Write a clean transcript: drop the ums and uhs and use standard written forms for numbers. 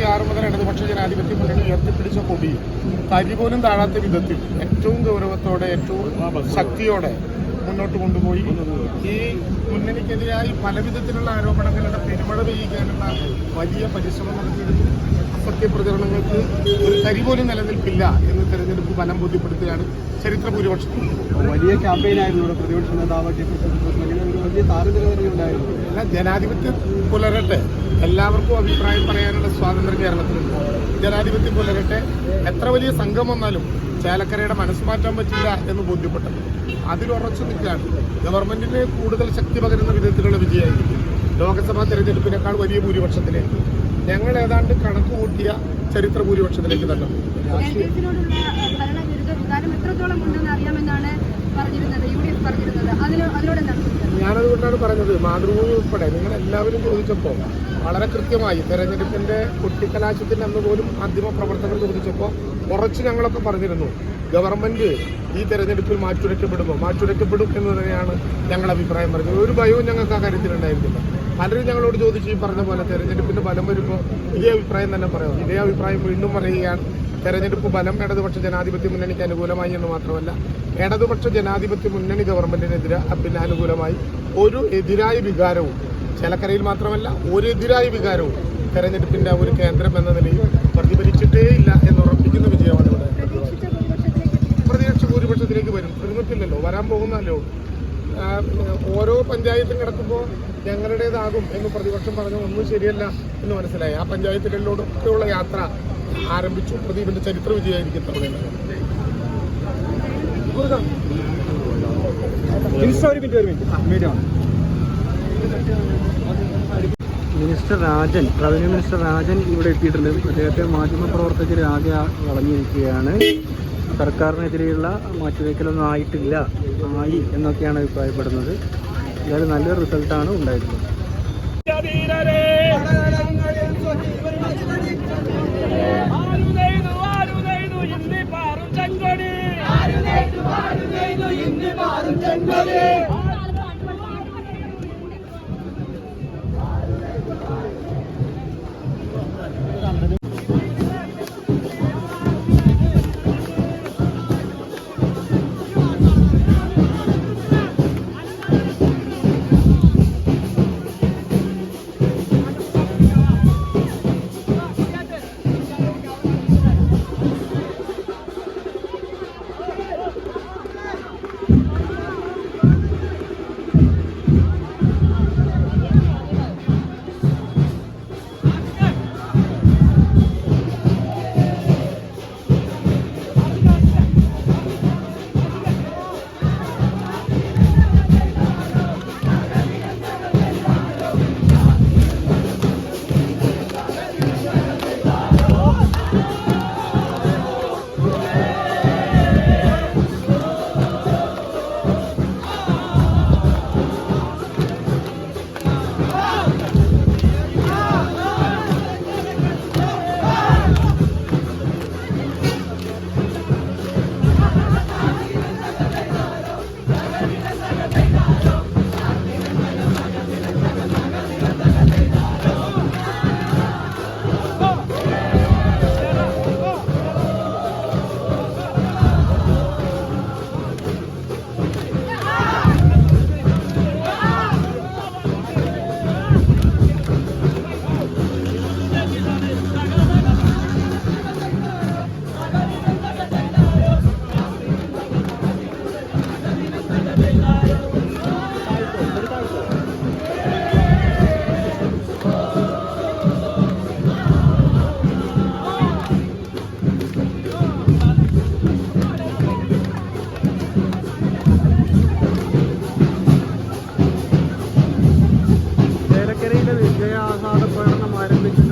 2006 മുതൽ ഇടതുപക്ഷ ജനാധിപത്യ മുന്നണി ഉയർത്തിപ്പിടിച്ച കൊടി തരി പോലും താഴാത്ത വിധത്തിൽ ഏറ്റവും ഗൗരവത്തോടെ ഏറ്റവും ശക്തിയോടെ മുന്നോട്ട് കൊണ്ടുപോയി ഈ മുന്നണിക്കെതിരായി പലവിധത്തിലുള്ള ആരോപണങ്ങളുടെ പെരുമഴ പെയ്യിക്കാനുള്ള വലിയ പരിശ്രമം നടത്തിയിരുന്നു. അസത്യപ്രചരണങ്ങൾക്ക് ഒരു തരി പോലും നിലനിൽപ്പില്ല എന്ന് തെരഞ്ഞെടുപ്പ് ഫലം ബോധ്യപ്പെടുത്തുകയാണ്. ചരിത്ര ഭൂരിപക്ഷം വലിയ ക്യാമ്പയിനായിരുന്നു പ്രതിപക്ഷ നേതാവ് വലിയ താരതമ്യമുണ്ടായിരുന്നു. ജനാധിപത്യം പുലരട്ടെ, എല്ലാവർക്കും അഭിപ്രായം പറയാനുള്ള സ്വാതന്ത്ര്യം കേരളത്തിലുണ്ട്. ജനാധിപത്യം പുലരട്ടെ, എത്ര വലിയ സംഘം വന്നാലും ചേലക്കരയുടെ മനസ്സ് മാറ്റാൻ പറ്റില്ല എന്ന് ബോധ്യപ്പെട്ടത് അതിലുറച്ചു നിൽക്കുകയാണ്. ഗവൺമെന്റിന് കൂടുതൽ ശക്തി പകരുന്ന വിധത്തിലുള്ള വിജയമായിരിക്കും. ലോക്സഭാ തെരഞ്ഞെടുപ്പിനേക്കാൾ വലിയ ഭൂരിപക്ഷത്തിലേക്ക് ഞങ്ങൾ ഏതാണ്ട് കണക്ക് കൂട്ടിയ ചരിത്ര ഭൂരിപക്ഷത്തിലേക്ക് തന്നെ ഞാനതുകൊണ്ടാണ് പറഞ്ഞത്, മാതൃഭൂമി ഉൾപ്പെടെ നിങ്ങൾ എല്ലാവരും ചോദിച്ചപ്പോൾ വളരെ കൃത്യമായി തെരഞ്ഞെടുപ്പിന്റെ കൊട്ടിക്കലാശത്തിന്റെ അന്ന് പോലും മാധ്യമ പ്രവർത്തകർ ചോദിച്ചപ്പോൾ കുറച്ച് ഞങ്ങളൊക്കെ പറഞ്ഞിരുന്നു ഗവൺമെന്റ് ഈ തെരഞ്ഞെടുപ്പിൽ മാറ്റുരയ്ക്കപ്പെടും എന്ന് തന്നെയാണ് ഞങ്ങൾ അഭിപ്രായം പറഞ്ഞത്. ഒരു ഭയവും ഞങ്ങൾക്ക് ആ കാര്യത്തിലുണ്ടായിരുന്നില്ല. പലരും ഞങ്ങളോട് ചോദിച്ചു ഈ പറഞ്ഞ പോലെ തെരഞ്ഞെടുപ്പിന്റെ ഫലം വരുമ്പോൾ ഇതേ അഭിപ്രായം തന്നെ പറയാം. ഇതേ അഭിപ്രായം വീണ്ടും പറയുകയാണ്. തെരഞ്ഞെടുപ്പ് ഫലം ഇടതുപക്ഷ ജനാധിപത്യ മുന്നണിക്ക് അനുകൂലമായി എന്ന് മാത്രമല്ല, ഇടതുപക്ഷ ജനാധിപത്യ മുന്നണി ഗവൺമെന്റിനെതിരെ അനുകൂലമായി ഒരു എതിരായ വികാരവും ചേലക്കരയിൽ മാത്രമല്ല ഒരു എതിരായ വികാരവും തെരഞ്ഞെടുപ്പിന്റെ ഒരു കേന്ദ്രം എന്ന നിലയിൽ പ്രതിഫലിച്ചിട്ടേ ഇല്ല എന്ന് ഉറപ്പിക്കുന്ന വിജയമാണ് ഇവിടെ. പ്രതീക്ഷ ഭൂരിപക്ഷത്തിലേക്ക് വരും, തീർന്നിട്ടില്ലല്ലോ, വരാൻ പോകുന്നല്ലോ. ഓരോ പഞ്ചായത്തും കിടക്കുമ്പോൾ ഞങ്ങളുടേതാകും എന്ന് പ്രതിപക്ഷം പറഞ്ഞു, ഒന്നും ശരിയല്ല എന്ന് മനസ്സിലായി. ആ പഞ്ചായത്തുകളിലൂടെയൊക്കെയുള്ള യാത്ര ആരംഭിച്ചു. പ്രദീപിന്റെ ചരിത്ര വിജയമായിരിക്കും തവണ. Minister Rajan, revenue minister Rajan ഇവിടെ എത്തിയിട്ടുണ്ട്. അദ്ദേഹത്തെ മാധ്യമപ്രവർത്തകർ ആകെ വളഞ്ഞിരിക്കുകയാണ്. സർക്കാരിനെതിരെയുള്ള മാറ്റിവെക്കലൊന്നും ആയി എന്നൊക്കെയാണ് അഭിപ്രായപ്പെടുന്നത്. എന്തായാലും നല്ലൊരു റിസൾട്ടാണ് ഉണ്ടായിട്ടുള്ളത്. വിജയാഹ്ലാദ പ്രകടനം ആരംഭിച്ചു.